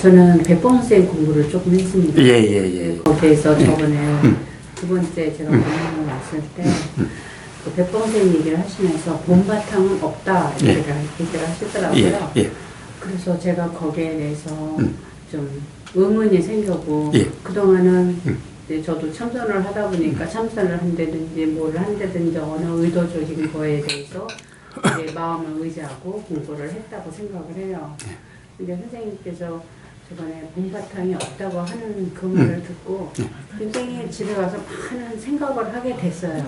저는 백범생 공부를 조금 했습니다. 예. 거기에서 저번에 두 번째 제가 공부를 왔을 때 그 백범생 얘기를 하시면서 본바탕은 없다 이렇게 얘기를 하시더라고요. 그래서 제가 거기에 대해서 좀 의문이 생겼고 그동안은 이제 저도 참선을 하다 보니까 참선을 한다든지 뭘 한다든지 어느 의도적인 거에 대해서 이제 마음을 의지하고 공부를 했다고 생각을 해요. 근데 선생님께서 저번에 본바탕이 없다고 하는 그 말을 듣고 굉장히 집에 가서 많은 생각을 하게 됐어요.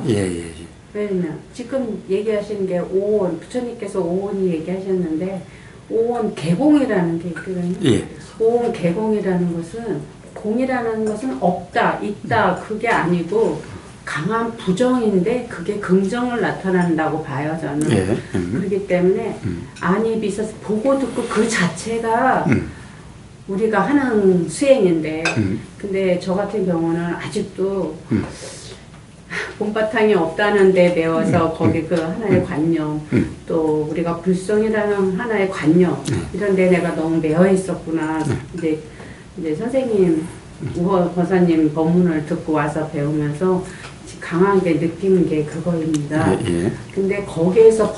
왜냐면 지금 얘기하시는 게 오온, 부처님께서 오온이 얘기하셨는데 오온 개공이라는 게 있거든요. 오온 개공이라는 것은 공이라는 것은 없다, 있다 그게 아니고 강한 부정인데 그게 긍정을 나타난다고 봐요 저는. 그렇기 때문에 안이 비서서 보고 듣고 그 자체가 우리가 하는 수행인데 근데 저 같은 경우는 아직도 본바탕이 없다는 데 배워서 거기 그 하나의 관념 또 우리가 불성이라는 하나의 관념 이런 데 내가 너무 매여 있었구나. 이제 선생님 우허 권사님 법문을 듣고 와서 배우면서 강하게 느끼는 게 그거입니다. 근데 거기에서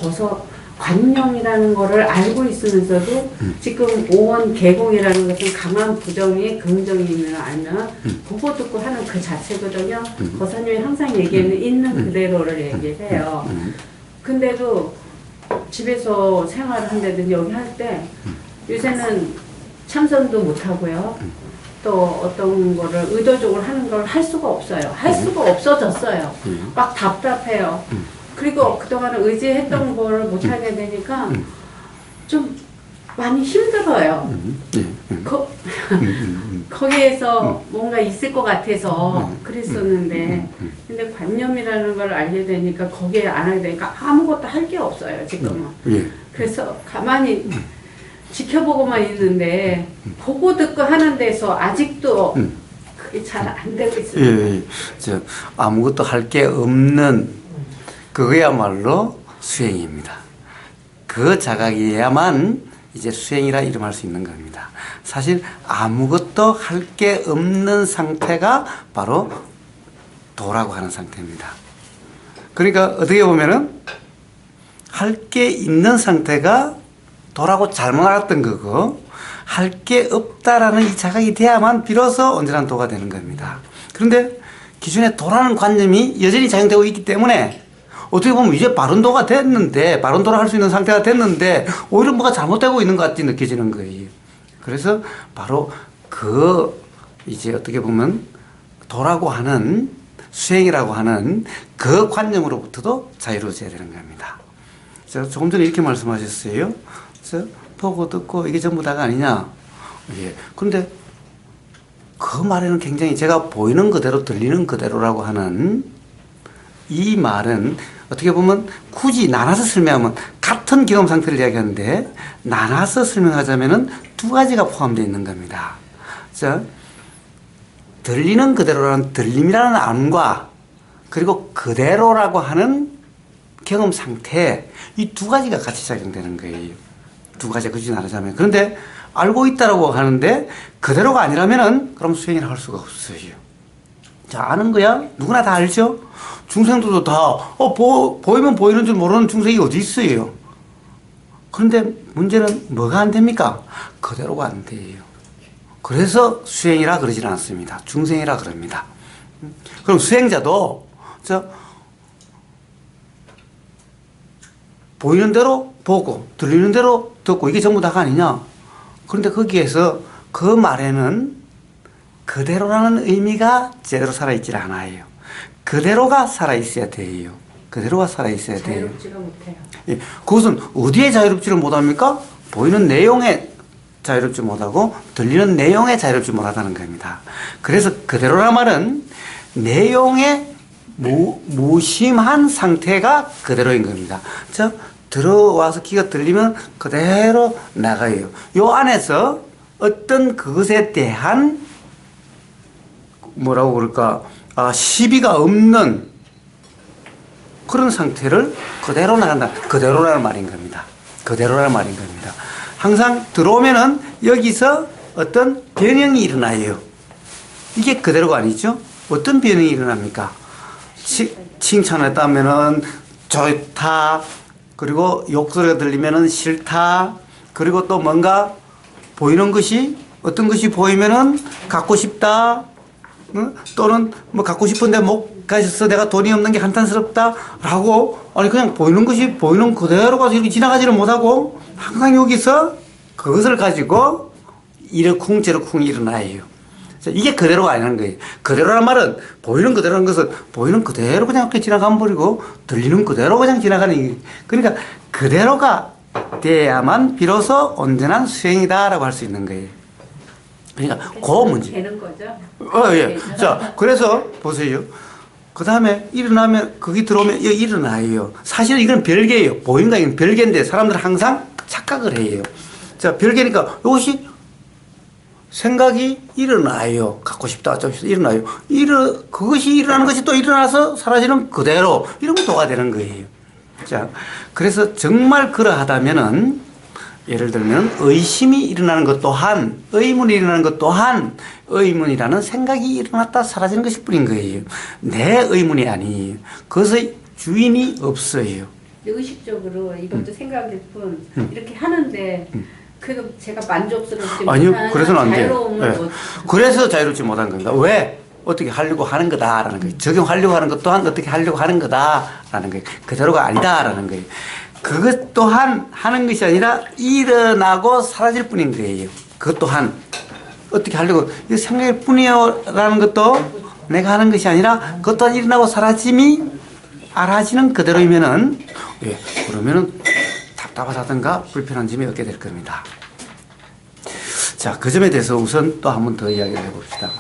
관념이라는 거를 알고 있으면서도 지금 오원 개공이라는 것은 강한 부정이 긍정이면 알면 보고 듣고 하는 그 자체거든요. 거사님이 항상 얘기하는 있는 그대로를 얘기해요. 근데도 집에서 생활을 한다든지 여기 할 때 요새는 참선도 못하고요. 또 어떤 거를 의도적으로 하는 걸 할 수가 없어요. 할 수가 없어졌어요. 막 답답해요. 그리고 그동안 의지했던 걸 못하게 되니까 좀 많이 힘들어요. 거기에서 뭔가 있을 것 같아서 그랬었는데 근데 관념이라는 걸 알게 되니까 거기에 안 하게 되니까 아무것도 할 게 없어요 지금은. 그래서 가만히 지켜보고만 있는데 보고 듣고 하는 데서 아직도 그게 잘 안 되고 있어요. 아무것도 할 게 없는 그거야말로 수행입니다. 그 자각이야만 이제 수행이라 이름할 수 있는 겁니다. 사실 아무것도 할 게 없는 상태가 바로 도라고 하는 상태입니다. 그러니까 어떻게 보면은 할 게 있는 상태가 도라고 잘못 알았던 거고 할 게 없다라는 이 자각이 돼야만 비로소 온전한 도가 되는 겁니다. 그런데 기존에 도라는 관념이 여전히 작용되고 있기 때문에 어떻게 보면 이제 바른도가 됐는데 바른도를 할 수 있는 상태가 됐는데 오히려 뭐가 잘못되고 있는 것 같이 느껴지는 거예요. 그래서 바로 그 이제 어떻게 보면 도라고 하는 수행이라고 하는 그 관념으로부터도 자유로워져야 되는 겁니다. 제가 조금 전에 이렇게 말씀하셨어요. 그래서 보고 듣고 이게 전부 다가 아니냐. 그런데 그 말에는 굉장히 제가 보이는 그대로 들리는 그대로라고 하는 이 말은 어떻게 보면 굳이 나눠서 설명하면 같은 경험 상태를 이야기하는데 나눠서 설명하자면은 두 가지가 포함되어 있는 겁니다. 자, 들리는 그대로라는 들림이라는 암과 그리고 그대로라고 하는 경험 상태 이 두 가지가 같이 작용되는 거예요. 두 가지가 굳이 나누자면. 그런데 알고 있다라고 하는데 그대로가 아니라면은 그럼 수행이라 할 수가 없어요. 자, 아는 거야? 누구나 다 알죠? 중생들도 다, 보이면 보이는 줄 모르는 중생이 어디 있어요? 그런데 문제는 뭐가 안 됩니까? 그대로가 안 돼요. 그래서 수행이라 그러질 않습니다. 중생이라 그럽니다. 그럼 수행자도, 보이는 대로 보고, 들리는 대로 듣고, 이게 전부 다가 아니냐? 그런데 거기에서 그 말에는 그대로라는 의미가 제대로 살아있질 않아요. 그대로가 살아있어야 돼요. 그대로가 살아있어야 돼요. 자유롭지가 못해요. 그것은 어디에 자유롭지를 못합니까? 보이는 내용에 자유롭지 못하고 들리는 내용에 자유롭지 못하다는 겁니다. 그래서 그대로란 말은 내용에 무심한 상태가 그대로인 겁니다. 들어와서 귀가 들리면 그대로 나가요. 요 안에서 어떤 그것에 대한 뭐라고 그럴까 시비가 없는 그런 상태를 그대로 나간다. 그대로라는 말인 겁니다. 그대로라는 말인 겁니다. 항상 들어오면은 여기서 어떤 변형이 일어나요. 이게 그대로가 아니죠. 어떤 변형이 일어납니까? 칭찬했다면은 좋다. 그리고 욕소리가 들리면은 싫다. 그리고 또 뭔가 보이는 것이 어떤 것이 보이면은 갖고 싶다. 또는 뭐 갖고 싶은데 못 가져서 내가 돈이 없는 게 한탄스럽다라고 아니 그냥 보이는 것이 보이는 그대로 가서 이렇게 지나가지를 못하고 항상 여기서 그것을 가지고 이러쿵 저러쿵 일어나요. 이게 그대로가 아니라는 거예요. 그대로란 말은 보이는 그대로라는 것은 보이는 그대로 그냥 이렇게 지나가 버리고 들리는 그대로 그냥 지나가는 게 그러니까 그대로가 돼야만 비로소 온전한 수행이다라고 할 수 있는 거예요. 그러니까 그 문제. 되는 거죠? 예. 자, 그래서 보세요. 그 다음에 일어나면 거기 들어오면 일어나요. 사실은 이건 별개예요. 보인가 이건 별개인데 사람들은 항상 착각을 해요. 자, 별개니까 이것이 생각이 일어나요. 갖고 싶다. 일어나요. 그것이 일어나는 것이 또 일어나서 사라지는 그대로 이런 도가 되는 거예요. 자, 그래서 정말 그러하다면은 예를 들면 의심이 일어나는 것 또한 의문이 일어나는 것 또한 의문이라는 생각이 일어났다 사라지는 것일 뿐인 거예요. 내 의문이 아니에요. 그것의 주인이 없어요. 의식적으로 이것도 생각일 뿐 이렇게 하는데 그래도 제가 만족스럽지 아니요, 못한 그래서는 안 돼요. 자유로움을 네. 못 그래서 자유롭지 못한 겁니다. 왜? 어떻게 하려고 하는 거다라는 거예요. 적용하려고 하는 것 또한 어떻게 하려고 하는 거다라는 거예요. 그대로가 아니다라는 거예요. 그것 또한 하는 것이 아니라 일어나고 사라질 뿐인 거예요. 그것 또한 어떻게 하려고 이거 생각일 뿐이요라는 것도 내가 하는 것이 아니라 그것 또한 일어나고 사라짐이 알아지는 그대로이면은 예, 그러면은 답답하다든가 불편한 점이 없게 될 겁니다. 자, 그 점에 대해서 우선 또 한 번 더 이야기를 해봅시다.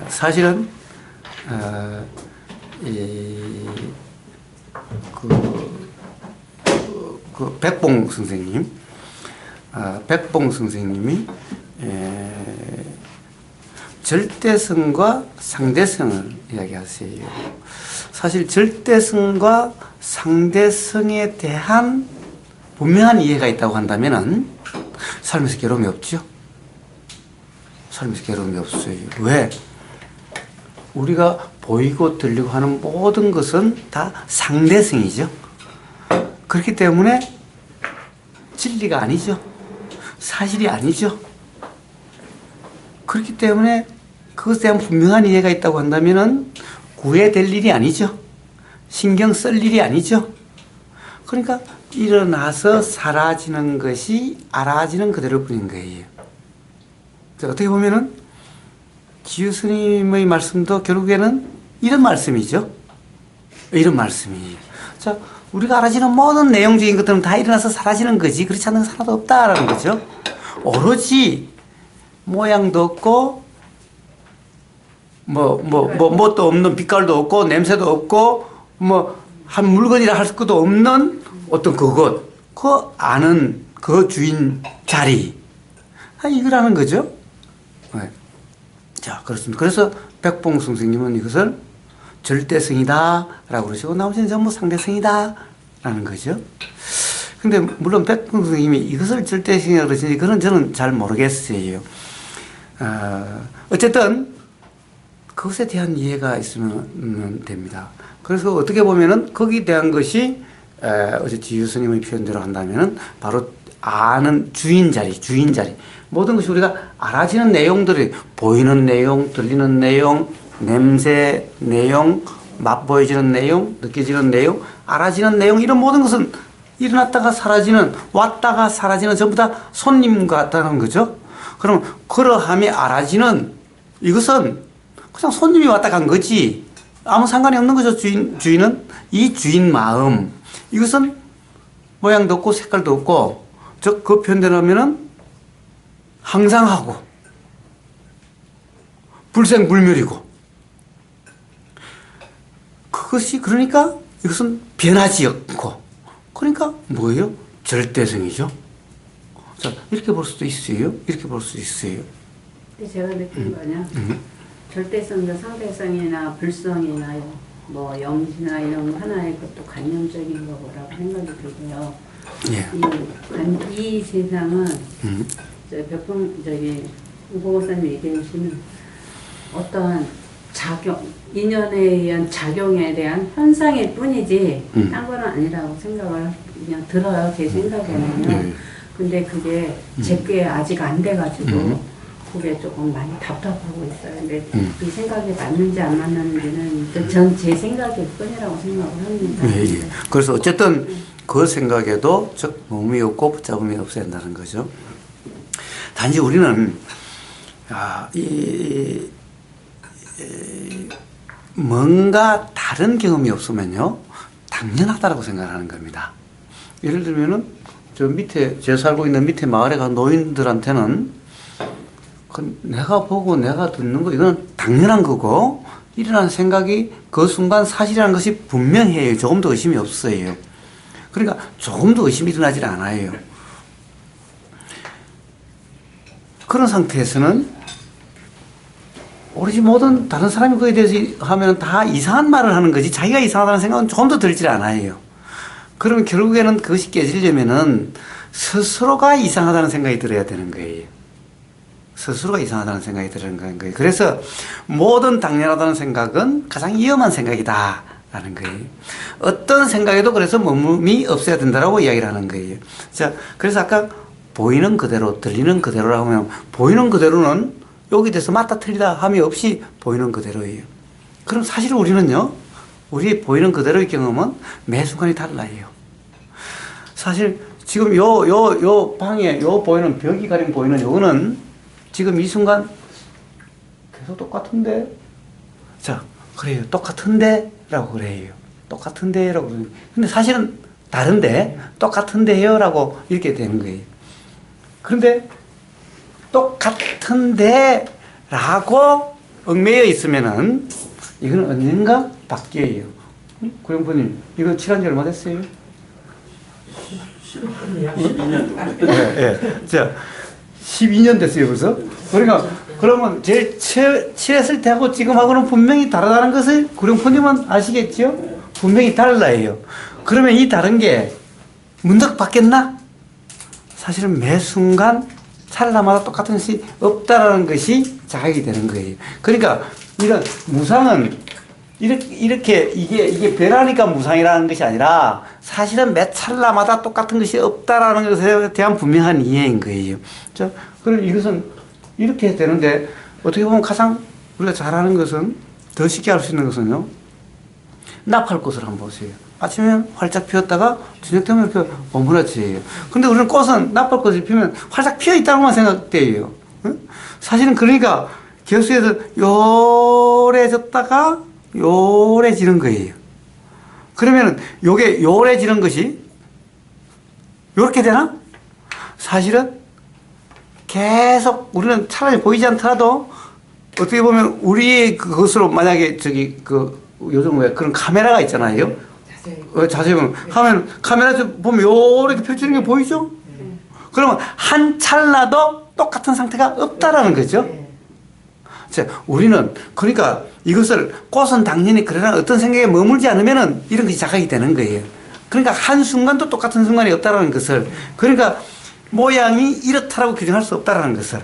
사실은 백봉 선생님, 백봉 선생님이 절대성과 상대성을 이야기하세요. 사실 절대성과 상대성에 대한 분명한 이해가 있다고 한다면은 삶에서 괴로움이 없죠. 삶에서 괴로움이 없어요. 왜? 우리가 보이고 들리고 하는 모든 것은 다 상대성이죠. 그렇기 때문에 진리가 아니죠. 사실이 아니죠. 그렇기 때문에 그것에 대한 분명한 이해가 있다고 한다면은 구애될 일이 아니죠. 신경 쓸 일이 아니죠. 그러니까 일어나서 사라지는 것이 알아지는 그대로 뿐인 거예요. 어떻게 보면은 지유 스님의 말씀도 결국에는 이런 말씀이죠. 이런 말씀이에요. 자, 우리가 알아지는 모든 내용적인 것들은 다 일어나서 사라지는 거지. 그렇지 않는 것은 하나도 없다라는 거죠. 오로지 모양도 없고 뭣도 없는 빛깔도 없고 냄새도 없고 한 물건이라 할 것도 없는 어떤 그것, 그 아는 그 주인 자리, 이거라는 거죠. 네. 자, 그렇습니다. 그래서 백봉 선생님은 이것을 절대성이다 라고 그러시고 나머지는 전부 상대성이다 라는 거죠. 근데 물론 백봉 선생님이 이것을 절대성이라고 그러시는지 그건 저는 잘 모르겠어요. 어쨌든 그것에 대한 이해가 있으면 됩니다. 그래서 어떻게 보면은 거기에 대한 것이 어제 지유 스님의 표현대로 한다면은 바로 아는 주인 자리. 모든 것이 우리가 알아지는 내용들이 보이는 내용, 들리는 내용, 냄새 내용, 맛보여지는 내용, 느껴지는 내용, 알아지는 내용 이런 모든 것은 일어났다가 사라지는 왔다가 사라지는 전부 다 손님 같다는 거죠. 그럼 그러함이 알아지는 이것은 그냥 손님이 왔다 간 거지 아무 상관이 없는 거죠. 주인은 이 주인 마음 이것은 모양도 없고 색깔도 없고 즉 그 표현대로 하면은 항상 하고 불생불멸이고 그것이 그러니까 이것은 변하지 않고 그러니까 뭐예요? 절대성이죠. 자, 이렇게 볼 수도 있어요. 이렇게 볼 수 있어요. 근데 제가 느낀 거냐? 절대성과 상대성이나 불성이나 뭐 영지나 이런 하나의 것도 관념적인 거라고 생각이 들고요. 예. 이 세상은 우보 목사님 얘기해 주시는 어떠한 인연에 의한 작용에 대한 현상일 뿐이지 딴 거는 아니라고 생각을 그냥 들어요. 제 생각에는요. 근데 그게 제 꾀에 아직 안 돼가지고 그게 조금 많이 답답하고 있어요. 근데 이 생각이 맞는지 안 맞는지는 전 제 생각일 뿐이라고 생각을 합니다. 그래서 어쨌든 그 생각에도 즉 몸이 없고 붙잡음이 없어야 한다는 거죠. 단지 우리는 뭔가 다른 경험이 없으면요 당연하다라고 생각하는 겁니다. 예를 들면은 저 밑에 제가 살고 있는 밑에 마을에 간 노인들한테는 내가 보고 내가 듣는 거 이건 당연한 거고 일어나는 생각이 그 순간 사실이라는 것이 분명해요. 조금도 의심이 없어요. 그러니까 조금도 의심이 일어나질 않아요. 그런 상태에서는 오로지 모든 다른 사람이 그에 대해서 하면 다 이상한 말을 하는 거지 자기가 이상하다는 생각은 조금도 들질 않아요. 그러면 결국에는 그것이 깨지려면은 스스로가 이상하다는 생각이 들어야 되는 거예요. 스스로가 이상하다는 생각이 드는 거예요. 그래서 모든 당연하다는 생각은 가장 위험한 생각이다 라는 거예요. 어떤 생각에도 그래서 머금이 없어야 된다라고 이야기를 하는 거예요. 자, 그래서 아까 보이는 그대로 들리는 그대로라고 하면 보이는 그대로는 여기 대해서 맞다 틀리다 함이 없이 보이는 그대로예요. 그럼 사실 우리는요, 우리 보이는 그대로의 경험은 매 순간이 달라요. 사실 지금 요 방에 요 보이는 벽이 가린 보이는 요거는 지금 이 순간 계속 똑같은데? 자, 그래요. 똑같은데? 라고 그래요. 똑같은데? 라고. 근데 사실은 다른데? 똑같은데요? 라고 이렇게 되는 거예요. 그런데 똑같은데? 라고 얽매여 있으면은 이거는 언젠가 바뀌어요. 구영부님, 이거 칠한 지 얼마 됐어요? 12년. 네. 자, 12년 됐어요, 벌써? 그러니까, 그러면 제일 칠했을 때하고 지금하고는 분명히 다르다는 것을 구룡포님은 아시겠죠? 분명히 달라요. 그러면 이 다른 게 문득 바뀌었나? 사실은 매 순간 찰나마다 똑같은 것이 없다라는 것이 자각이 되는 거예요. 그러니까 이런 무상은 이렇게 이게 변하니까 무상이라는 것이 아니라 사실은 매 찰나마다 똑같은 것이 없다라는 것에 대한 분명한 이해인 거예요. 자, 그럼 이것은 이렇게 되는데 어떻게 보면 가장 우리가 잘하는 것은 더 쉽게 할 수 있는 것은요. 나팔꽃을 한번 보세요. 아침에 활짝 피었다가 저녁 되면 이렇게 어무라져요. 근데 우리는 꽃은 나팔꽃이 피면 활짝 피어 있다고만 생각돼요. 응? 사실은 그러니까 계속해서 요래졌다가 요래지는 거예요. 그러면은 요게 요래지는 것이 요렇게 되나? 사실은 계속 우리는 차라리 보이지 않더라도 어떻게 보면 우리의 그것으로 만약에 요즘 왜 그런 카메라가 있잖아요. 자세히 보면 하면 카메라에서 보면 요렇게 펼치는 게 보이죠? 그러면 한 찰나도 똑같은 상태가 없다라는 거죠. 자, 우리는 그러니까 이것을 꽃은 당연히 그러나 어떤 생각에 머물지 않으면은 이런 것이 자각이 되는 거예요. 그러니까 한 순간도 똑같은 순간이 없다라는 것을 그러니까 모양이 이렇다라고 규정할 수 없다라는 것을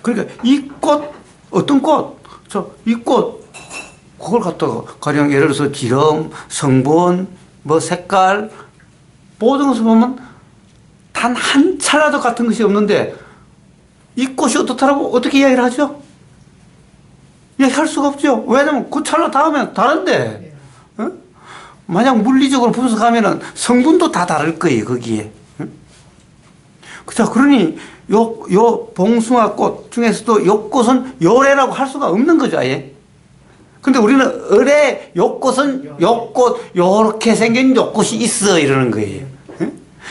그러니까 이 꽃 어떤 꽃 이 꽃 그걸 갖다가 가령 예를 들어서 기름, 성분, 뭐 색깔 모든 것을 보면 단 한 찰나도 같은 것이 없는데 이 꽃이 어떻다라고 어떻게 이야기를 하죠? 이야기할 수가 없죠. 왜냐면 그 찰나 다음에 다른데 어? 만약 물리적으로 분석하면은 성분도 다 다를 거예요 거기에. 자, 그러니 요 봉숭아 꽃 중에서도 요 꽃은 요래라고 할 수가 없는 거죠, 아예. 근데 우리는 을에 요 꽃은 요 꽃 요렇게 생긴 요 꽃이 있어 이러는 거예요.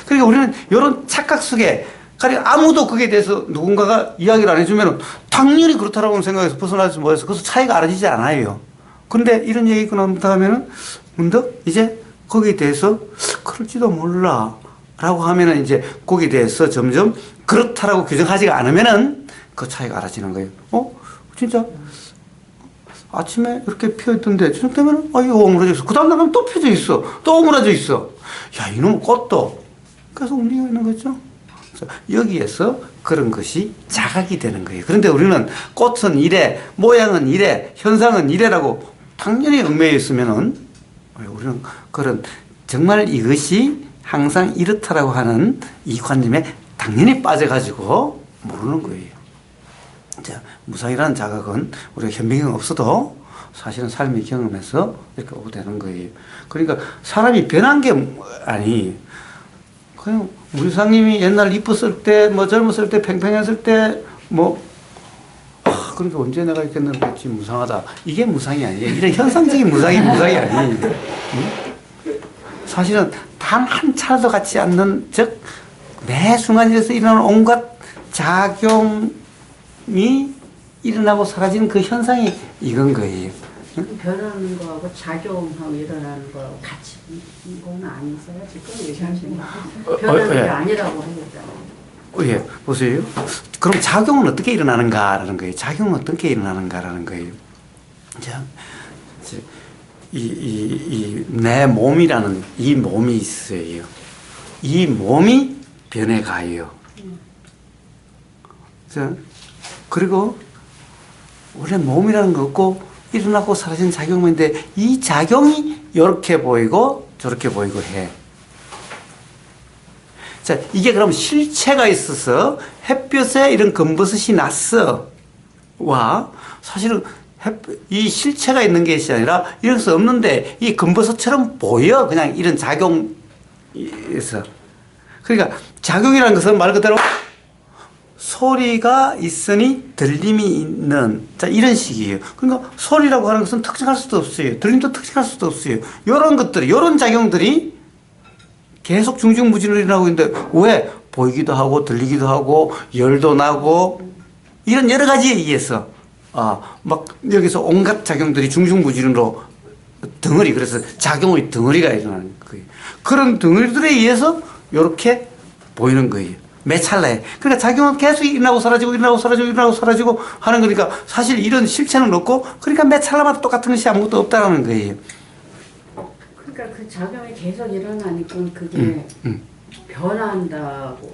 그러니까 우리는 요런 착각 속에 가령 아무도 그에 대해서 누군가가 이야기를 안 해주면 당연히 그렇다라고 생각해서 벗어나서 뭐해서 그것은 차이가 알아지지 않아요. 근데 이런 얘기가 나온다 하면은 문득 이제 거기에 대해서 그럴지도 몰라 라고 하면은 이제 거기에 대해서 점점 그렇다라고 규정하지가 않으면은 그 차이가 알아지는 거예요. 진짜 아침에 이렇게 피어 있던데 저녁 되면은 이거 오므라져 있어. 그 다음 날 가면 또 펴져 있어. 또 오므라져 있어. 야, 이놈의 꽃도 계속 움직이고 있는 거죠. 그래서 여기에서 그런 것이 자각이 되는 거예요. 그런데 우리는 꽃은 이래, 모양은 이래, 현상은 이래라고 당연히 얽매여 있으면은 우리는 그런 정말 이것이 항상 이렇다라고 하는 이 관념에 당연히 빠져가지고 모르는 거예요. 자, 무상이라는 자각은 우리가 현미경 없어도 사실은 삶의 경험에서 이렇게 오게 되는 거예요. 그러니까 사람이 변한 게 아니, 그냥 우리 상님이 옛날 이뻤을 때, 뭐 젊었을 때, 팽팽했을 때, 뭐, 그러니까 언제 내가 있겠는데 무상하다. 이게 무상이 아니에요. 이런 현상적인 무상이 아니에요. 응? 사실은 단 한 차도 같지 않는, 즉, 매 순간에서 일어나는 온갖 작용이 일어나고 사라지는 그 현상이 이건 거예요. 응? 변하는 거하고 작용하고 일어나는 거하고 같이 건 아니세요? 지금 얘기하시는 거. 변하는 게 아니라고 하셨잖아요. 예, 보세요. 그럼 작용은 어떻게 일어나는가라는 거예요. 작용은 어떻게 일어나는가라는 거예요. 자, 내 몸이라는 이 몸이 있어요. 이 몸이 변해가요. 자, 그리고 원래 몸이라는 거 없고 일어나고 사라진 작용인데 이 작용이 이렇게 보이고 저렇게 보이고 해. 자, 이게 그럼 실체가 있어서 햇볕에 이런 검버섯이 났어. 와, 사실은 이 실체가 있는 것이 아니라 이런 것이 없는데 이 검버섯처럼 보여. 그냥 이런 작용에서. 그러니까 작용이라는 것은 말 그대로 소리가 있으니 들림이 있는, 자, 이런 식이에요. 그러니까 소리라고 하는 것은 특징할 수도 없어요. 들림도 특징할 수도 없어요. 요런 것들이, 요런 작용들이 계속 중중무진으로 일어나고 있는데 왜? 보이기도 하고 들리기도 하고 열도 나고 이런 여러 가지에 의해서 막 여기서 온갖 작용들이 중중무진으로 덩어리, 그래서 작용의 덩어리가 일어나는 거예요. 그런 덩어리들에 의해서 이렇게 보이는 거예요. 매 찰나에. 그러니까 작용은 계속 일어나고 사라지고 일어나고 사라지고 일어나고 사라지고 하는 거니까 사실 이런 실체는 없고 그러니까 매 찰나마다 똑같은 것이 아무것도 없다는 거예요. 그러니까 그 작용이 계속 일어나니까 그게 변한다고.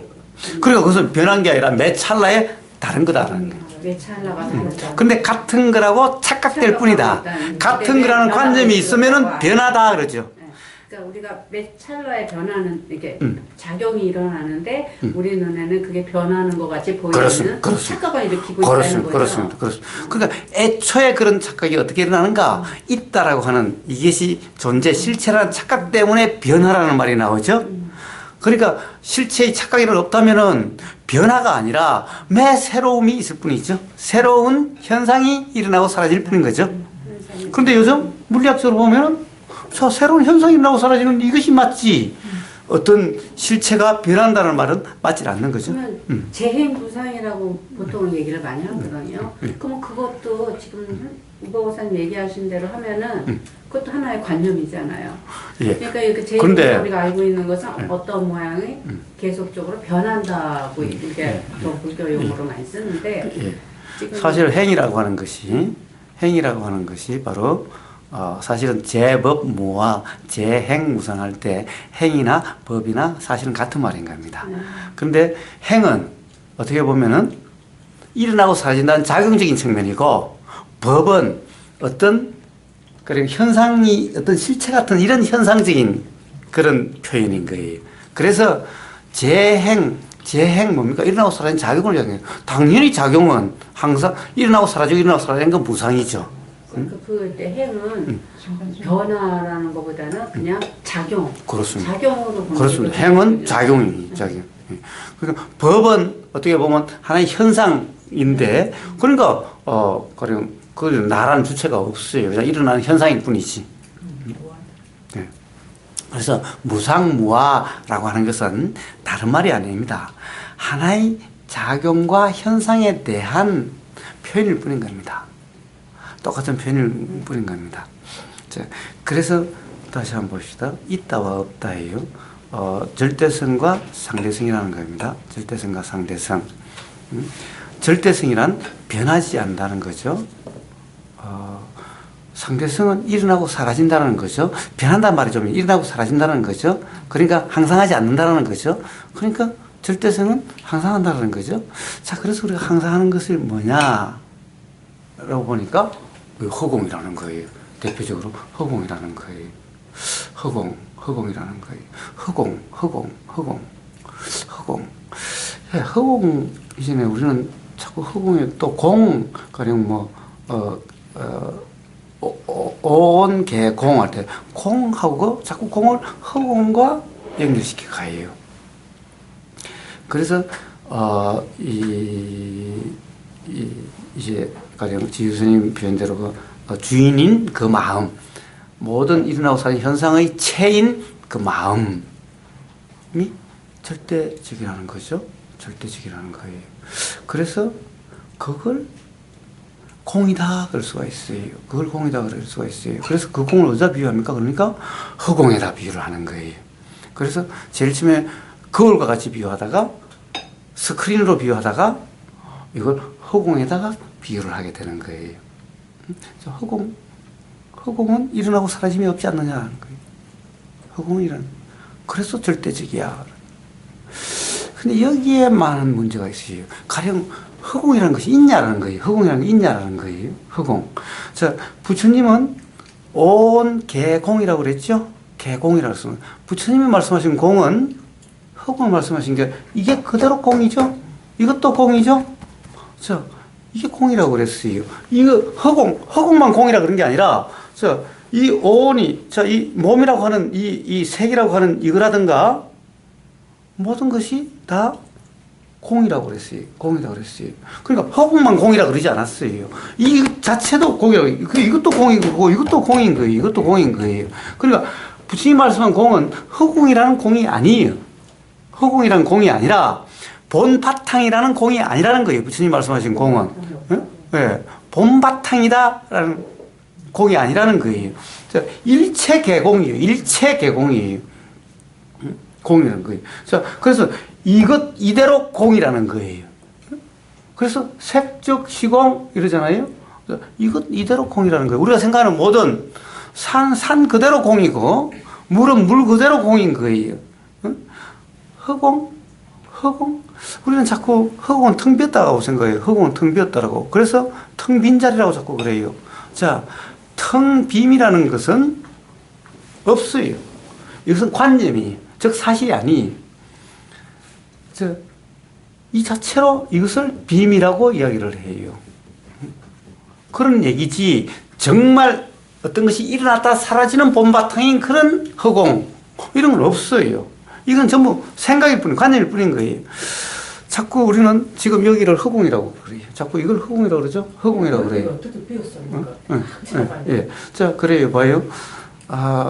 그러니까 그것은 변한 게 아니라 매 찰나에 다른 거다라는 거예요. 매 찰나가 다르다. 근데 같은 거라고 착각될 뿐이다. 같은 거라는 관점이 있으면은 변하다 그러죠. 그러니까 우리가 매 찰나에 변하는 이게 작용이 일어나는데 우리 눈에는 그게 변하는 것 같이 보이는 착각을 일으키고 있다는 거죠. 그렇습니다. 그러니까 애초에 그런 착각이 어떻게 일어나는가? 있다라고 하는 이것이 존재 실체라는 착각 때문에 변화라는 말이 나오죠. 그러니까 실체의 착각이 없다면은 변화가 아니라 매 새로움이 있을 뿐이죠. 새로운 현상이 일어나고 사라질 뿐인 거죠. 그런데 요즘 물리학적으로 보면은 저 새로운 현상이 일어나고 사라지는 이것이 맞지. 어떤 실체가 변한다는 말은 맞지 않는 거죠. 그러면 재행부상이라고 보통 얘기를 많이 하거든요. 그럼 그것도 지금 우보고사님 얘기하신 대로 하면은 그것도 하나의 관념이잖아요. 예. 그러니까 이렇게 재행부상 우리가 알고 있는 것은 어떤 모양이 계속적으로 변한다고 이렇게 불교 용어로 많이 쓰는데 지금 사실 행이라고 하는 것이 바로 사실은 제법무와 재행무상할 때 행이나 법이나 사실은 같은 말인 겁니다. 그런데 행은 어떻게 보면은 일어나고 사라진다는 작용적인 측면이고 법은 어떤 그런 현상이 어떤 실체 같은 이런 현상적인 그런 표현인 거예요. 그래서 재행 뭡니까? 일어나고 사라진 작용을 이야기해요. 당연히 작용은 항상 일어나고 사라지는 건 무상이죠. 그때 행은 변화라는 것보다는 그냥 작용. 그렇습니다. 작용으로 보는 그렇습니다. 행은 작용. 그러니까 법은 어떻게 보면 하나의 현상인데 그러니까 그 나라는 주체가 없어요. 그냥 일어나는 현상일 뿐이지. 네. 그래서 무상무화라고 하는 것은 다른 말이 아닙니다. 하나의 작용과 현상에 대한 표현일 뿐인 겁니다. 똑같은 표현일 뿐인 겁니다. 자, 그래서 다시 한번 봅시다. 있다와 없다예요. 절대성과 상대성이라는 겁니다. 절대성과 상대성. 절대성이란 변하지 않는다는 거죠. 상대성은 일어나고 사라진다는 거죠. 변한다는 말이 좀 일어나고 사라진다는 거죠. 그러니까 항상 하지 않는다는 거죠. 그러니까 절대성은 항상 한다는 거죠. 자, 그래서 우리가 항상 하는 것이 뭐냐라고 보니까 허공이라는 거예요. 대표적으로 허공이라는 거예요. 허공이라는 거예요. 허공. 예, 허공 이전에 우리는 자꾸 허공에 또 공, 가령 온, 개, 공 할 때, 공하고 자꾸 공을 허공과 연결시켜 가요. 그래서, 이제, 가령 지유스님 표현대로 주인인 그 마음, 모든 일어나고 사는 현상의 체인 그 마음이 절대적이라는 거죠. 절대적이라는 거예요. 그래서 그걸 공이다 그럴 수가 있어요. 그걸 공이다 그럴 수가 있어요. 그래서 그 공을 어디다 비유합니까? 그러니까 허공에다 비유를 하는 거예요. 그래서 제일 처음에 거울과 같이 비유하다가 스크린으로 비유하다가 이걸 허공에다가 비유를 하게 되는 거예요. 허공은 일어나고 사라짐이 없지 않느냐는 거예요. 허공은 일어나. 그래서 절대적이야. 근데 여기에 많은 문제가 있어요. 가령 허공이라는 것이 있냐라는 거예요. 허공이라는 게 있냐라는 거예요. 허공. 자, 부처님은 온 개공이라고 그랬죠? 개공이라고 했으면 부처님이 말씀하신 공은 허공을 말씀하신 게 이게 그대로 공이죠? 이것도 공이죠? 자, 이게 공이라고 그랬어요. 이거 허공만 공이라고 그런 게 아니라, 자, 이 온이, 자, 이 몸이라고 하는 이 색이라고 하는 이거라든가 모든 것이 다 공이라고 그랬어요. 공이라고 그랬어요. 그러니까 허공만 공이라고 그러지 않았어요. 이 자체도 공이라고, 이것도 공인 거고, 이것도 공인 거예요. 이것도 공인 거예요. 그러니까 부처님 말씀한 공은 허공이라는 공이 아니에요. 허공이라는 공이 아니라 본 바탕이라는 공이 아니라는 거예요. 부처님 말씀하신 공은. 네. 본 바탕이다라는 공이 아니라는 거예요. 일체 개공이에요. 일체 개공이에요. 공이라는 거예요. 자, 그래서 이대로 공이라는 거예요. 그래서 색적 시공 이러잖아요. 이대로 공이라는 거예요. 우리가 생각하는 모든 산 그대로 공이고 물은 물 그대로 공인 거예요. 허공. 우리는 자꾸 허공은 텅 비었다고 생각해요. 허공은 텅 비었다라고. 그래서 텅 빈 자리라고 자꾸 그래요. 자, 텅 빔이라는 것은 없어요. 이것은 관념이에요. 즉 사실이 아니에요. 이 자체로 이것을 빔이라고 이야기를 해요. 그런 얘기지 정말 어떤 것이 일어났다 사라지는 본바탕인 그런 허공 이런 건 없어요. 이건 전부 생각일 뿐인 관념일 뿐인 거예요. 자꾸 우리는 지금 여기를 허공이라고 그래요. 자꾸 이걸 허공이라고 그러죠? 허공이라고 그래요. 어떻게 비웠어요? 예. 자, 그래요. 봐요.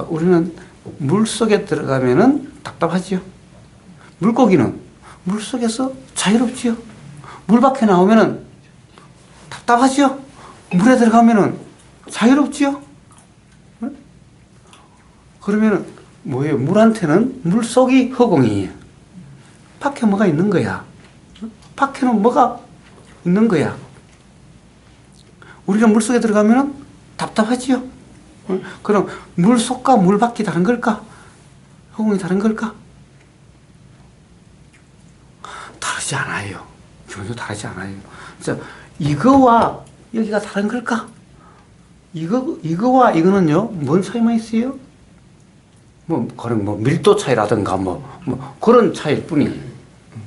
우리는 물 속에 들어가면은 답답하지요. 물고기는 물 속에서 자유롭지요. 물 밖에 나오면은 답답하지요. 물에 들어가면은 자유롭지요. 그러면은 뭐예요? 물한테는 물 속이 허공이에요. 밖에 뭐가 있는 거야. 밖에는 뭐가 있는 거야. 우리는 물 속에 들어가면은 답답하지요. 그럼 물 속과 물 밖이 다른 걸까? 허공이 다른 걸까? 다르지 않아요. 전혀 다르지 않아요. 자, 이거와 여기가 다른 걸까? 이거와 이거는요, 뭔 차이만 있어요? 그런 밀도 차이라든가 그런 차이일 뿐이에요.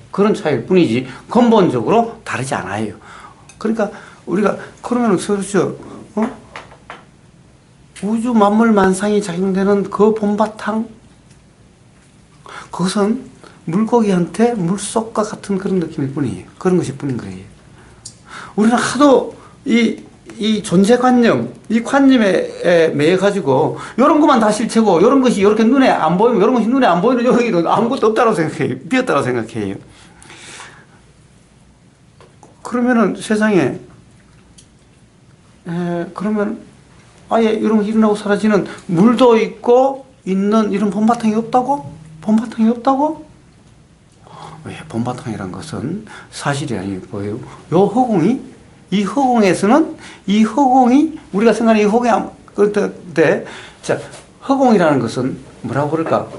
그런 차이일 뿐이지, 근본적으로 다르지 않아요. 그러니까, 우리가, 그러면은, 그렇죠. 우주 만물 만상이 작용되는 그 본바탕, 그것은 물고기한테 물속과 같은 그런 느낌일 뿐이에요. 그런 것일 뿐인 거예요. 우리는 하도 이 존재관념, 이 관념에 매여가지고, 요런 것만 다 실체고, 요런 것이 이렇게 눈에 안 보이면, 요런 것이 눈에 안 보이는 여기는 아무것도 없다고 생각해요. 비었다고 생각해요. 그러면은 세상에, 그러면 아예 이런 것이 일어나고 사라지는 물도 있고, 있는 이런 본바탕이 없다고? 본바탕이 없다고? 왜 본바탕이란 것은 사실이 아니고요. 요 허공이, 이 허공에서는 이 허공이 우리가 생각하는 이 허공이 그런데 자, 허공이라는 것은 뭐라고 그럴까?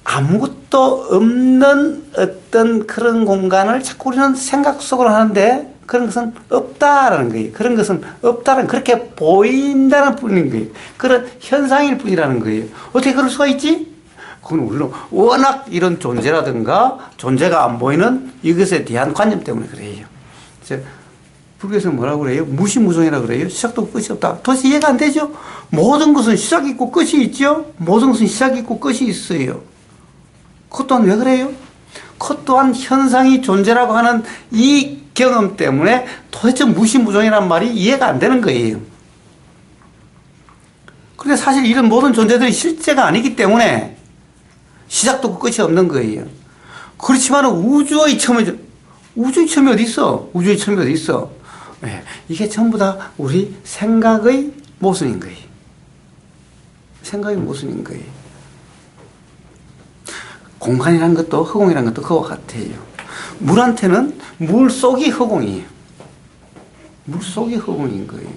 아무것도 시작도 없는 어떤 그런 공간을 자꾸 우리는 생각 속으로 하는데 그런 것은 없다라는 거예요. 그런 것은 없다는 그렇게 보인다는 뿐인 거예요. 그런 현상일 뿐이라는 거예요. 어떻게 그럴 수가 있지? 그건 우리는 워낙 이런 존재라든가 존재가 안 보이는 이것에 대한 관념 때문에 그래요. 불교에서는 뭐라고 그래요? 무시무성이라고 그래요. 시작도 없고 끝이 없다. 도대체 이해가 안 되죠? 모든 것은 시작이 있고 끝이 있죠? 모든 것은 시작이 있고 끝이 있어요. 그것 또한 왜 그래요? 그것 또한 현상이 존재라고 하는 이 경험 때문에 도대체 무시무성이라는 말이 이해가 안 되는 거예요. 그런데 사실 이런 모든 존재들이 실제가 아니기 때문에 시작도 없고 끝이 없는 거예요. 그렇지만 우주의 처음이 어디 있어? 우주의 처음이 어디 있어? 네, 이게 전부 다 우리 생각의 모순인 거예요. 생각의 모순인 거예요. 공간이라는 것도 허공이라는 것도 그와 같아요. 물한테는 물 속이 허공이에요. 물 속이 허공인 거예요.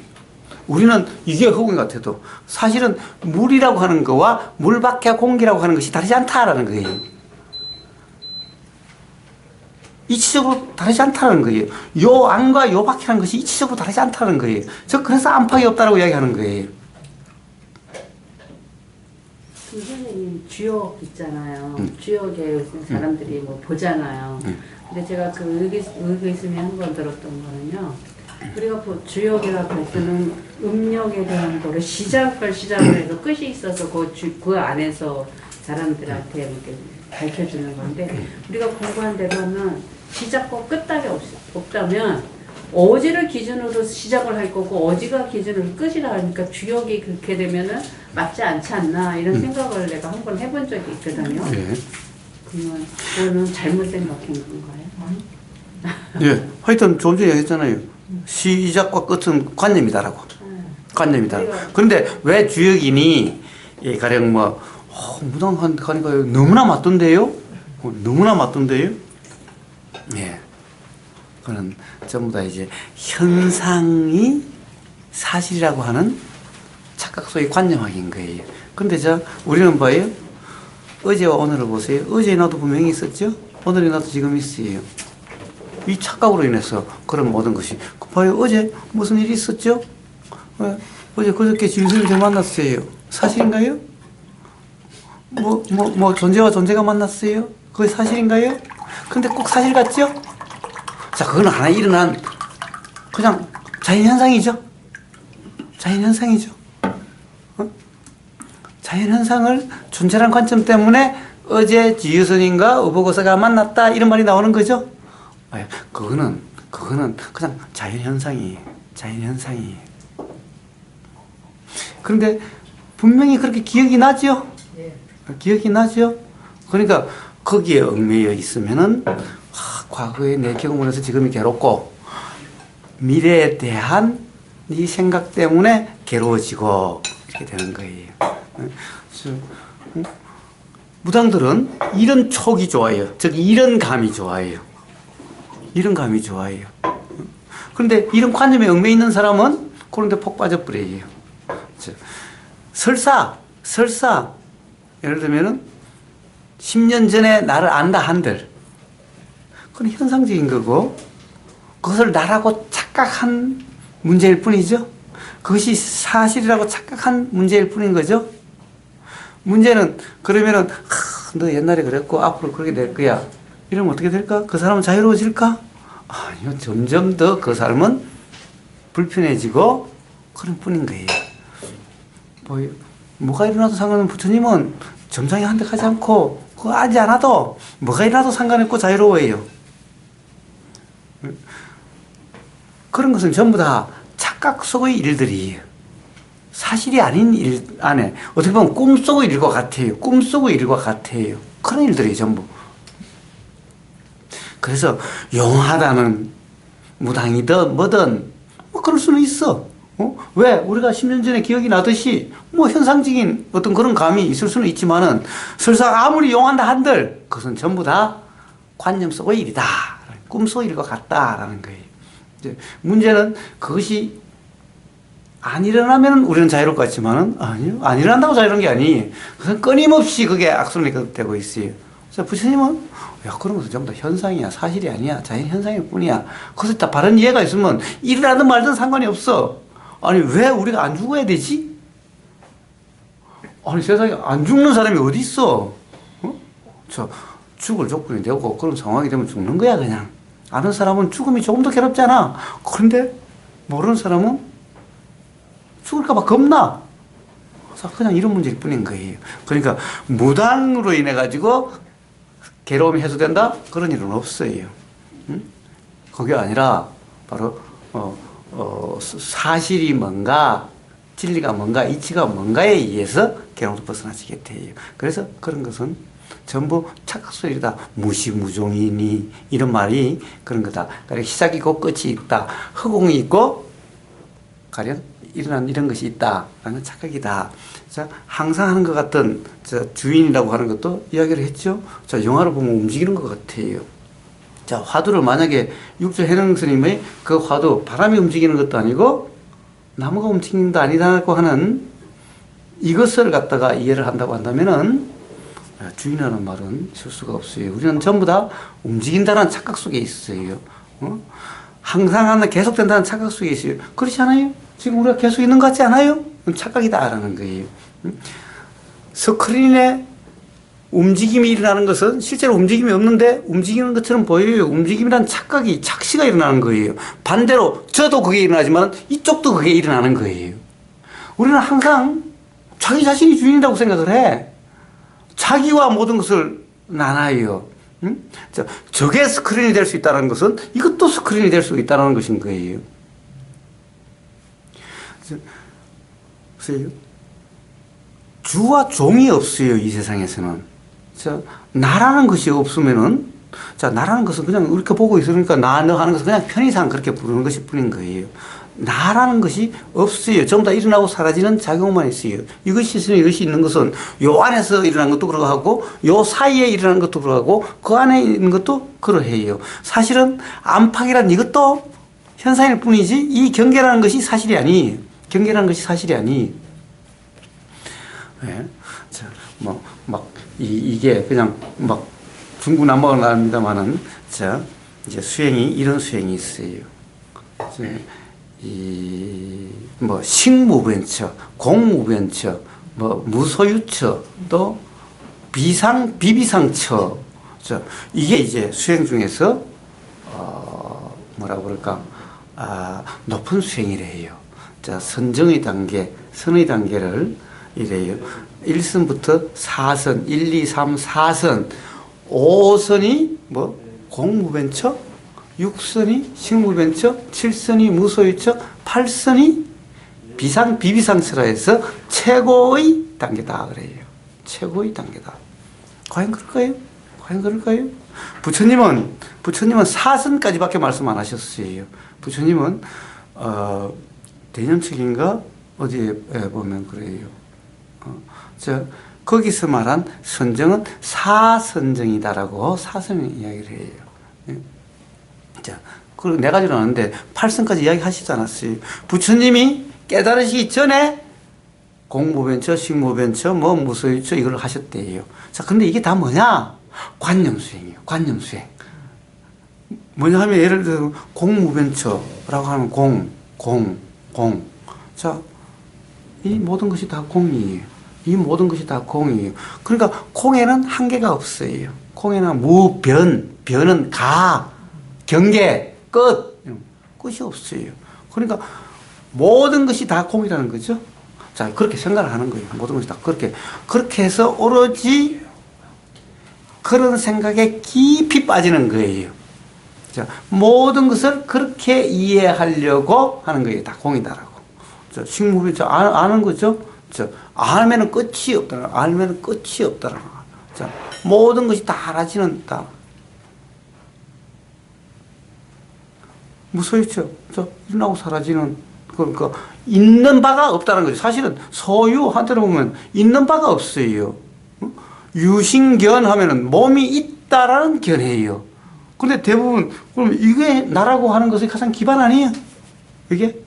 우리는 이게 허공 같아도 사실은 물이라고 하는 거와 물 밖의 공기라고 하는 것이 다르지 않다라는 거예요. 이치적으로 다르지 않다는 거예요. 요 안과 요 밖이라는 것이 이치적으로 다르지 않다는 거예요. 그래서 안팎이 없다라고 이야기하는 거예요. 선생님 주역 있잖아요. 주역에 사람들이 뭐 보잖아요. 근데 제가 그 의기스미 한 번 들었던 거는요. 우리가 주역이라고 할 때는 음력에 대한 거를 시작을 해서 끝이 있어서 그 안에서 사람들한테 이렇게 밝혀주는 건데 우리가 공부한 대로 하면 시작과 끝단이 없다면 어지를 기준으로 시작을 할 거고 어지가 기준으로 끝이라 하니까 주역이 그렇게 되면은 맞지 않지 않나 이런 생각을 내가 한 번 해본 적이 있거든요. 그러면 그거는 잘못된 바뀐 건가요? 예, 하여튼 좀 전에 얘기했잖아요. 시작과 끝은 관념이다라고. 관념이다. 그런데 왜 주역이니? 예, 가령 뭐 무당 가니까 너무나 맞던데요? 너무나 맞던데요? 예. 그는 전부 다 이제 현상이 사실이라고 하는 착각 속의 관념학인 거예요. 근데 우리는 봐요. 어제와 오늘을 보세요. 어제 나도 분명히 있었죠? 오늘이 나도 지금 있어요. 이 착각으로 인해서 그런 모든 것이. 봐요. 어제 무슨 일이 있었죠? 어제 그저께 지유선을 만났어요. 사실인가요? 존재와 존재가 만났어요? 그게 사실인가요? 근데 꼭 사실 같죠? 자, 그건 하나 일어난 그냥 자연현상이죠? 자연현상이죠? 자연현상을 존재라는 관점 때문에 어제 지유선인가 의보고사가 만났다 이런 말이 나오는 거죠? 그거는 그냥 자연현상이에요. 자연현상이에요. 그런데 분명히 그렇게 기억이 나죠? 기억이 나죠? 그러니까 거기에 얽매여 있으면은 과거의 내 경험을 해서 지금이 괴롭고 미래에 대한 네 생각 때문에 괴로워지고 이렇게 되는 거예요. 무당들은 이런 촉이 좋아요. 즉 이런 감이 좋아요. 이런 감이 좋아요. 그런데 이런 관념에 얽매여 있는 사람은 그런 데 폭 빠져버려요. 설사 예를 들면은 10년 전에 나를 안다 한들 그건 현상적인 거고 그것을 나라고 착각한 문제일 뿐이죠. 그것이 사실이라고 착각한 문제일 뿐인 거죠. 문제는 그러면은 너 옛날에 그랬고 앞으로 그렇게 될 거야. 이러면 어떻게 될까? 그 사람은 자유로워질까? 아니요. 점점 더 그 사람은 불편해지고 그런 뿐인 거예요. 뭐가 일어나도 상관없는 부처님은 점장에 한 대 가지 않고 그거 하지 않아도 뭐가 일어나도 상관없고 자유로워해요. 그런 것은 전부 다 착각 속의 일들이에요. 사실이 아닌 일 안에 어떻게 보면 꿈속의 일과 같아요. 꿈속의 일과 같아요. 그런 일들이에요. 전부. 그래서 용하다는 무당이든 뭐든 그럴 수는 있어. 왜? 우리가 10년 전에 기억이 나듯이 현상적인 어떤 그런 감이 있을 수는 있지만은 설사 아무리 용한다 한들 그것은 전부 다 관념 속의 일이다. 꿈속의 일과 같다라는 거예요. 이제 문제는 그것이 안 일어나면 우리는 자유로울 것 같지만은 아니요. 안 일어난다고 자유로운 게 아니에요. 그것은 끊임없이 그게 악순환이 되고 있어요. 자, 부처님은 야, 그런 것은 전부 다 현상이야. 사실이 아니야. 자연 현상일 뿐이야. 그것을 다 바른 이해가 있으면 일어나든 말든 상관이 없어. 아니, 왜 우리가 안 죽어야 되지? 아니, 세상에 안 죽는 사람이 어디 있어? 어? 저, 죽을 조건이 되고 그런 상황이 되면 죽는 거야, 그냥. 아는 사람은 죽음이 조금 더 괴롭잖아. 그런데 모르는 사람은 죽을까봐 겁나. 그냥 이런 문제일 뿐인 거예요. 그러니까 무당으로 인해 가지고 괴로움이 해소된다? 그런 일은 없어요. 응? 그게 아니라 바로 사실이 뭔가, 진리가 뭔가, 이치가 뭔가에 의해서 괴로움도 벗어나지게 돼요. 그래서 그런 것은 전부 착각소리다. 무시무종이니 이런 말이 그런 거다. 그러니까 시작이 있고 끝이 있다. 허공이 있고 가령 일어난 이런 것이 있다라는 착각이다. 자, 항상 하는 것 같은 주인이라고 하는 것도 이야기를 했죠. 자, 영화를 보면 움직이는 것 같아요. 자, 화두를 만약에 육조 해능 스님의 그 화두, 바람이 움직이는 것도 아니고 나무가 움직이는 것도 아니라고 하는 이것을 갖다가 이해를 한다고 한다면은 주인이라는 말은 쓸 수가 없어요. 우리는 전부 다 움직인다는 착각 속에 있어요. 항상 하나 계속된다는 착각 속에 있어요. 그렇지 않아요? 지금 우리가 계속 있는 것 같지 않아요? 착각이다라는 거예요. 스크린에 움직임이 일어나는 것은 실제로 움직임이 없는데 움직이는 것처럼 보여요. 움직임이란 착각이, 착시가 일어나는 거예요. 반대로 저도 그게 일어나지만 이쪽도 그게 일어나는 거예요. 우리는 항상 자기 자신이 주인이라고 생각을 해. 자기와 모든 것을 나눠요. 응? 저게 스크린이 될 수 있다는 것은 이것도 스크린이 될 수 있다는 것인 거예요. 그래서 주와 종이 없어요, 이 세상에서는. 나라는 것이 없으면은, 나라는 것은 그냥 이렇게 보고 있으니까 나, 너 하는 것은 그냥 편의상 그렇게 부르는 것일 뿐인 거예요. 나라는 것이 없어요. 전부 다 일어나고 사라지는 작용만 있어요. 이것이 있으면 이것이 있는 것은 요 안에서 일어난 것도 그러하고 요 사이에 일어난 것도 그러하고 그 안에 있는 것도 그러해요. 사실은 안팎이란 이것도 현상일 뿐이지 이 경계라는 것이 사실이 아니에요. 경계라는 것이 사실이 아니에요. 네. 자, 이게 그냥 중구난방을 나옵니다만은, 이제 수행이, 이런 수행이 있어요. 식무변처, 공무변처, 무소유처, 또 비비상처. 이게 이제 수행 중에서, 뭐라고 그럴까, 높은 수행이래요. 선정의 단계, 선의 단계를 이래요. 1선부터 4선, 1, 2, 3, 4선, 5선이 공무변처, 6선이 식무변처, 7선이 무소유처, 8선이 비비상처라 해서 최고의 단계다 그래요. 최고의 단계다. 과연 그럴까요? 과연 그럴까요? 부처님은 4선까지밖에 말씀 안 하셨어요. 부처님은 대념책인가 어디에 보면 그래요. 거기서 말한 선정은 사선정이다라고 사선을 이야기를 해요. 그리고 네 가지로 나왔는데 8선까지 이야기하시지 않았어요. 부처님이 깨달으시기 전에 공무변처, 식무변처, 무소유처 이걸 하셨대요. 근데 이게 다 뭐냐? 관념수행이에요. 관념수행. 뭐냐 하면 예를 들어 공무변처라고 하면 공. 이 모든 것이 다 공이에요. 이 모든 것이 다 공이에요. 그러니까 공에는 한계가 없어요. 공에는 변은 경계, 끝이 없어요. 그러니까 모든 것이 다 공이라는 거죠. 그렇게 생각을 하는 거예요. 모든 것이 다 그렇게 해서 오로지 그런 생각에 깊이 빠지는 거예요. 모든 것을 그렇게 이해하려고 하는 거예요. 다 공이다라고. 식무비 아는 거죠. 알면은 끝이 없다. 알면은 끝이 없다라고. 모든 것이 다 알아지는 다. 무소유처. 일어나고 사라지는. 그러니까 있는 바가 없다는 거죠. 사실은 소유 한테로 보면 있는 바가 없어요. 유신견 하면은 몸이 있다라는 견해예요. 근데 대부분 그럼 이게 나라고 하는 것이 가장 기반 아니에요? 이게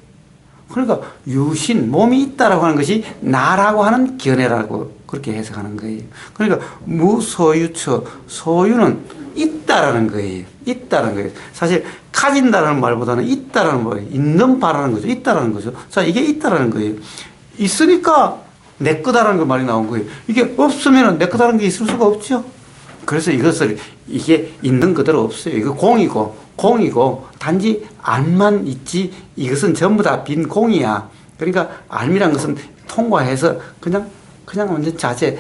그러니까 유신, 몸이 있다라고 하는 것이 나라고 하는 견해라고 그렇게 해석하는 거예요. 그러니까 무소유처, 소유는 있다라는 거예요. 있다라는 거예요. 사실 가진다라는 말보다는 있다라는 거예요. 있는 바라는 거죠. 있다라는 거죠. 자, 이게 있다라는 거예요. 있으니까 내 거다라는 그 말이 나온 거예요. 이게 없으면 내 거다라는 게 있을 수가 없죠. 그래서 이것을 이게 있는 그대로 없어요. 이거 공이고 단지 알만 있지 이것은 전부 다 빈 공이야. 그러니까 알미란 것은 통과해서 그냥 완전 자재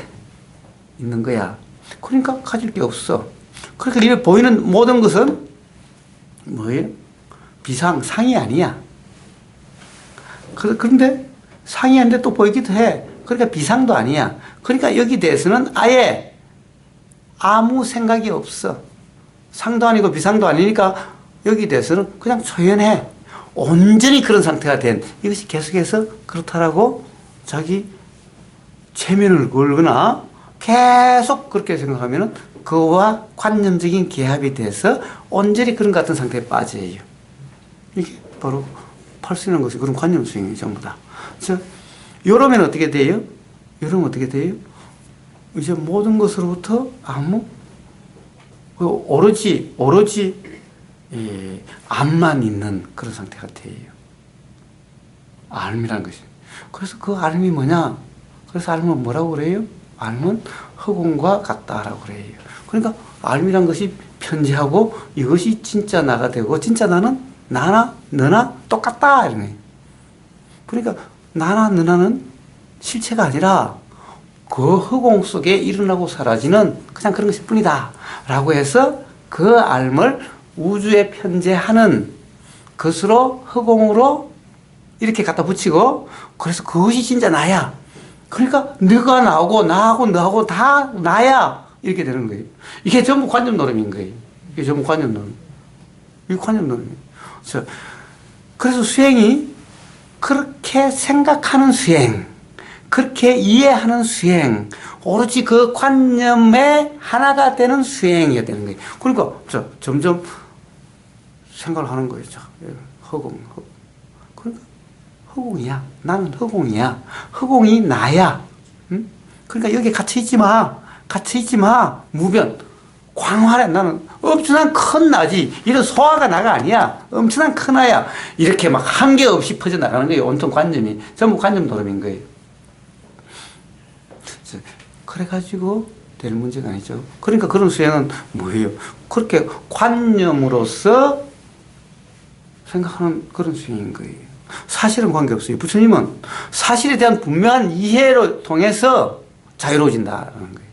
있는 거야. 그러니까 가질 게 없어. 그러니까 이렇게 보이는 모든 것은 뭐예요? 상이 아니야. 그런데 상이 아닌데 또 보이기도 해. 그러니까 비상도 아니야. 그러니까 여기 대해서는 아예 아무 생각이 없어. 상도 아니고 비상도 아니니까 여기 대해서는 그냥 초연해. 온전히 그런 상태가 된 이것이 계속해서 그렇다라고 자기 체면을 걸거나 계속 그렇게 생각하면은 그와 관념적인 개합이 돼서 온전히 그런 같은 상태에 빠져요. 이게 바로 팔 수 있는 것이 그런 관념 수행이 전부 다. 이러면 어떻게 돼요? 이러면 어떻게 돼요? 이제 모든 것으로부터 아무 오로지 암만 있는 그런 상태가 돼요. 알미라는 것이. 그래서 그 알미 뭐냐? 그래서 알면 뭐라고 그래요? 알면 허공과 같다라고 그래요. 그러니까 알미란 것이 편지하고 이것이 진짜 나가 되고 진짜 나는 나나 너나 똑같다 이런 거예요. 그러니까 나나 너나는 실체가 아니라 그 허공 속에 일어나고 사라지는 그냥 그런 것일 뿐이다 라고 해서 그 알을 우주에 편재하는 것으로 허공으로 이렇게 갖다 붙이고 그래서 그것이 진짜 나야. 그러니까 너가 나오고 나하고 너하고 다 나야 이렇게 되는 거예요. 이게 전부 관념 노름인 거예요. 이게 전부 관념 노름. 이게 관념 노름이에요. 그래서 수행이 그렇게 생각하는 수행, 그렇게 이해하는 수행, 오로지 그 관념의 하나가 되는 수행이 되는 거예요. 그러니까 점점 생각을 하는 거예요. 허공. 그러니까 허공이야. 나는 허공이야. 허공이 나야. 응? 그러니까 여기 갇혀있지 마. 갇혀있지 마. 무변. 광활해. 나는 엄청난 큰 나지. 이런 소화가 나가 아니야. 엄청난 큰 나야. 이렇게 막 한계 없이 퍼져나가는 거예요. 온통 관념이. 전부 관념 노름인 거예요. 그래가지고 될 문제가 아니죠. 그러니까 그런 수행은 뭐예요? 그렇게 관념으로서 생각하는 그런 수행인 거예요. 사실은 관계없어요. 부처님은 사실에 대한 분명한 이해를 통해서 자유로워진다는 거예요.